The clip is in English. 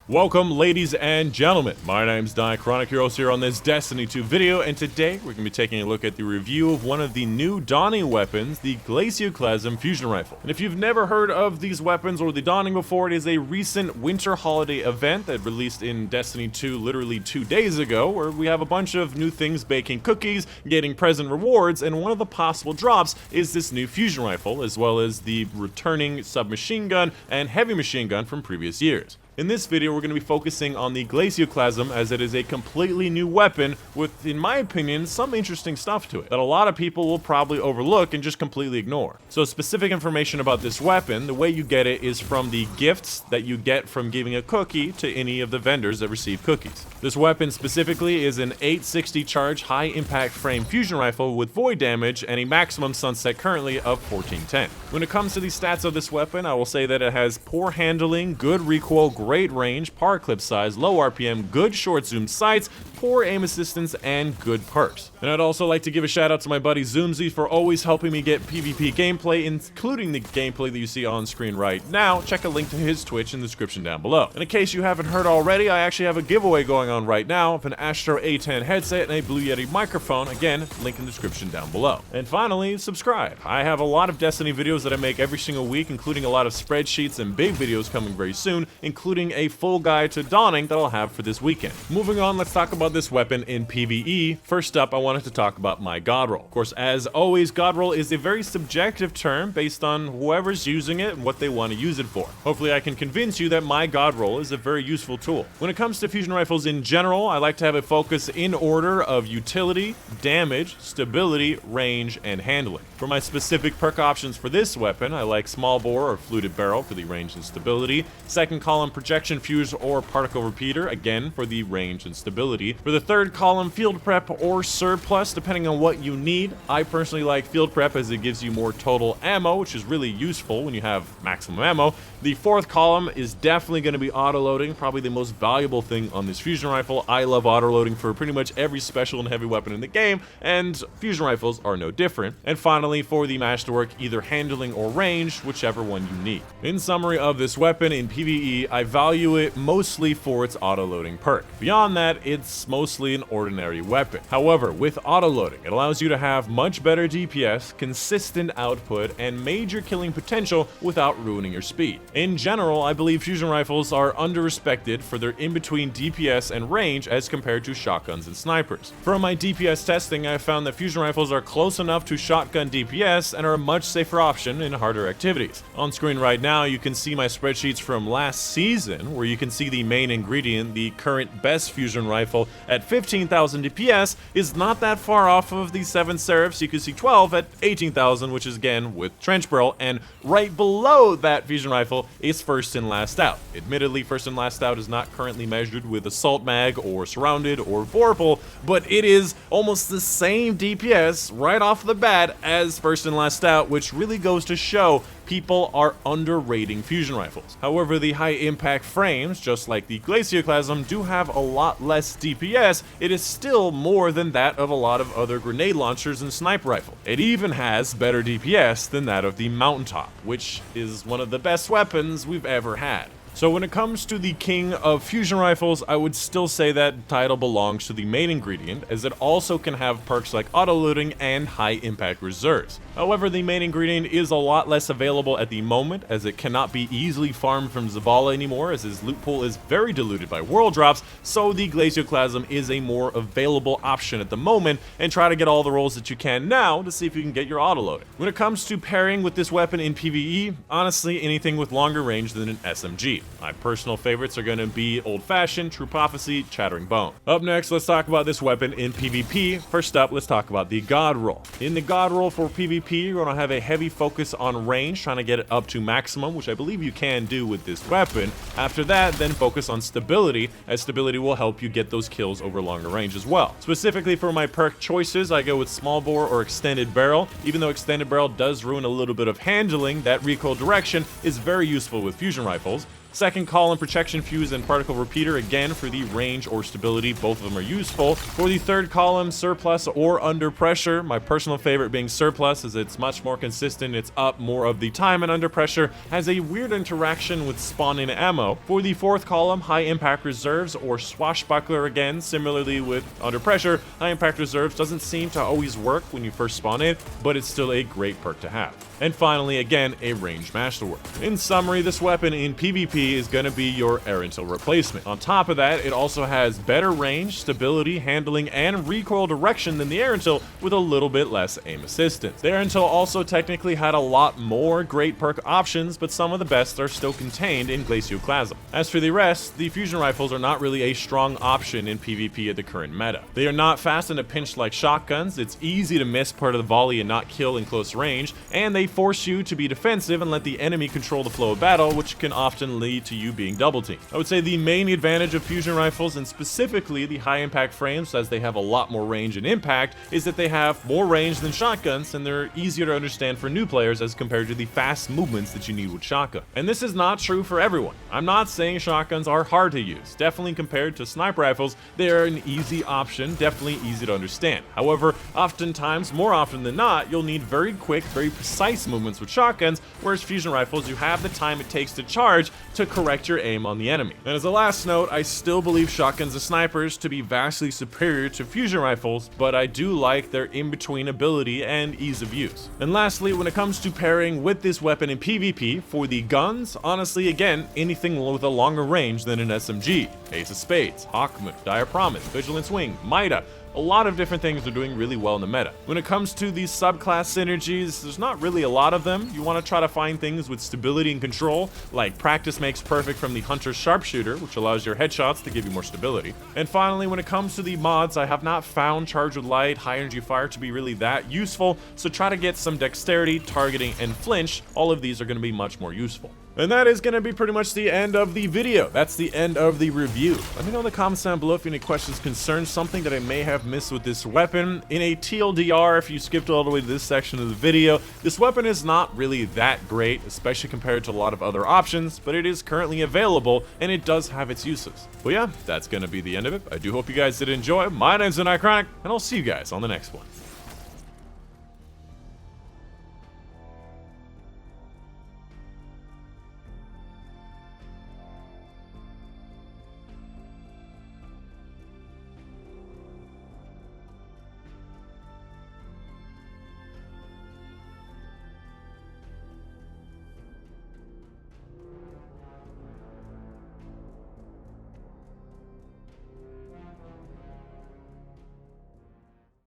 Welcome, ladies and gentlemen. My name's Dychronic, your host here on this Destiny 2 video, and today we're going to be taking a look at the review of one of the new Dawning weapons, the Glacioclasm fusion rifle. And if you've never heard of these weapons or the Dawning before, it is a recent winter holiday event that released in Destiny 2 literally 2 days ago, where we have a bunch of new things, baking cookies, getting present rewards, and one of the possible drops is this new fusion rifle, as well as the returning submachine gun and heavy machine gun from previous years. In this video, we're going to be focusing on the Glacioclasm, as it is a completely new weapon with, in my opinion, some interesting stuff to it that a lot of people will probably overlook and just completely ignore. So specific information about this weapon, the way you get it is from the gifts that you get from giving a cookie to any of the vendors that receive cookies. This weapon specifically is an 860 charge high impact frame fusion rifle with void damage and a maximum sunset currently of 1410. When it comes to the stats of this weapon, I will say that it has poor handling, good recoil, great range, par clip size, low RPM, good short zoom sights, poor aim assistance, and good perks. And I'd also like to give a shout out to my buddy Zoomzy for always helping me get PvP gameplay, including the gameplay that you see on screen right now. Check a link to his Twitch in the description down below. And in case you haven't heard already, I actually have a giveaway going on right now of an Astro A10 headset and a Blue Yeti microphone. Again, link in the description down below. And finally, subscribe. I have a lot of Destiny videos that I make every single week, including a lot of spreadsheets and big videos coming very soon, including a full guide to Dawning that I'll have for this weekend. Moving on, let's talk about this weapon in PvE. First up, I wanted to talk about my god roll. Of course, as always, god roll is a very subjective term based on whoever's using it and what they want to use it for. Hopefully I can convince you that my god roll is a very useful tool. When it comes to fusion rifles in general, I like to have it focus in order of utility, damage, stability, range, and handling. For my specific perk options for this weapon, I like small bore or fluted barrel for the range and stability, second column projection fuse or particle repeater, again for the range and stability. For the third column, field prep or surplus, depending on what you need. I personally like field prep as it gives you more total ammo, which is really useful when you have maximum ammo. The fourth column is definitely going to be auto-loading, probably the most valuable thing on this fusion rifle. I love auto-loading for pretty much every special and heavy weapon in the game, and fusion rifles are no different. And finally, for the masterwork, either handling or range, whichever one you need. In summary of this weapon in PvE, I value it mostly for its auto-loading perk. Beyond that, it's mostly an ordinary weapon. However, with auto-loading, it allows you to have much better DPS, consistent output, and major killing potential without ruining your speed. In general, I believe fusion rifles are underrespected for their in-between DPS and range as compared to shotguns and snipers. From my DPS testing, I found that fusion rifles are close enough to shotgun DPS and are a much safer option in harder activities. On screen right now, you can see my spreadsheets from last season, where you can see the main ingredient, the current best fusion rifle at 15,000 DPS, is not that far off of the 7 Seraphs. You can see 12 at 18,000, which is again with trench barrel, and right below that fusion rifle is first and last out. Admittedly, first and last out is not currently measured with assault mag or surrounded or vorpal, but it is almost the same DPS right off the bat as first and last out, which really goes to show people are underrating fusion rifles. However, the high impact frames, just like the Glacioclasm, do have a lot less DPS. It is still more than that of a lot of other grenade launchers and sniper rifle. It even has better DPS than that of the Mountaintop, which is one of the best weapons we've ever had. So when it comes to the king of fusion rifles, I would still say that title belongs to the main ingredient, as it also can have perks like auto-loading and high impact reserves. However, the main ingredient is a lot less available at the moment, as it cannot be easily farmed from Zavalla anymore, as his loot pool is very diluted by world drops, so the Glacioclasm is a more available option at the moment, and try to get all the rolls that you can now to see if you can get your auto-loading. When it comes to pairing with this weapon in PvE, honestly, anything with longer range than an SMG. My personal favorites are going to be Old Fashioned, True Prophecy, Chattering Bone. Up next, let's talk about this weapon in PvP. First up, let's talk about the God Roll. In the God Roll for PvP, you're going to have a heavy focus on range, trying to get it up to maximum, which I believe you can do with this weapon. After that, then focus on stability, as stability will help you get those kills over longer range as well. Specifically for my perk choices, I go with small bore or extended barrel. Even though extended barrel does ruin a little bit of handling, that recoil direction is very useful with fusion rifles. Second column, protection fuse and particle repeater, again for the range or stability, both of them are useful. For the third column, surplus or under pressure, my personal favorite being surplus as it's much more consistent, it's up more of the time, and under pressure has a weird interaction with spawning ammo. For the fourth column, high impact reserves or swashbuckler, again similarly with under pressure, high impact reserves doesn't seem to always work when you first spawn it, but it's still a great perk to have. And finally, again, a ranged masterwork. In summary, this weapon in PvP is going to be your Aerentil replacement. On top of that, it also has better range, stability, handling, and recoil direction than the Aerentil, with a little bit less aim assistance. The Aerentil also technically had a lot more great perk options, but some of the best are still contained in Glacioclasm. As for the rest, the fusion rifles are not really a strong option in PvP at the current meta. They are not fast in a pinch like shotguns, it's easy to miss part of the volley and not kill in close range, and they force you to be defensive and let the enemy control the flow of battle, which can often lead to you being double teamed. I would say the main advantage of fusion rifles, and specifically the high impact frames, as they have a lot more range and impact, is that they have more range than shotguns, and they're easier to understand for new players as compared to the fast movements that you need with shotgun. And this is not true for everyone. I'm not saying shotguns are hard to use. Definitely compared to sniper rifles, they're an easy option, definitely easy to understand. However, oftentimes, more often than not, you'll need very quick, very precise movements with shotguns, whereas fusion rifles, you have the time it takes to charge to correct your aim on the enemy. And as a last note, I still believe shotguns and snipers to be vastly superior to fusion rifles, but I do like their in-between ability and ease of use. And lastly, when it comes to pairing with this weapon in PvP, for the guns, honestly, again, anything with a longer range than an SMG. Ace of Spades, Hawkmoon, Dire Promise, Vigilance Wing, Mida, a lot of different things are doing really well in the meta. When it comes to these subclass synergies, there's not really a lot of them. You want to try to find things with stability and control, like Practice Makes Perfect from the Hunter Sharpshooter, which allows your headshots to give you more stability. And finally, when it comes to the mods, I have not found Charge with Light, High Energy Fire to be really that useful, so try to get some dexterity, targeting, and flinch. All of these are going to be much more useful. And that is going to be pretty much the end of the video. That's the end of the review. Let me know in the comments down below if you have any questions, concerns, something that I may have missed with this weapon. In a TLDR, if you skipped all the way to this section of the video, this weapon is not really that great, especially compared to a lot of other options, but it is currently available, and it does have its uses. But yeah, that's going to be the end of it. I do hope you guys did enjoy. My name's Dychronic, and I'll see you guys on the next one.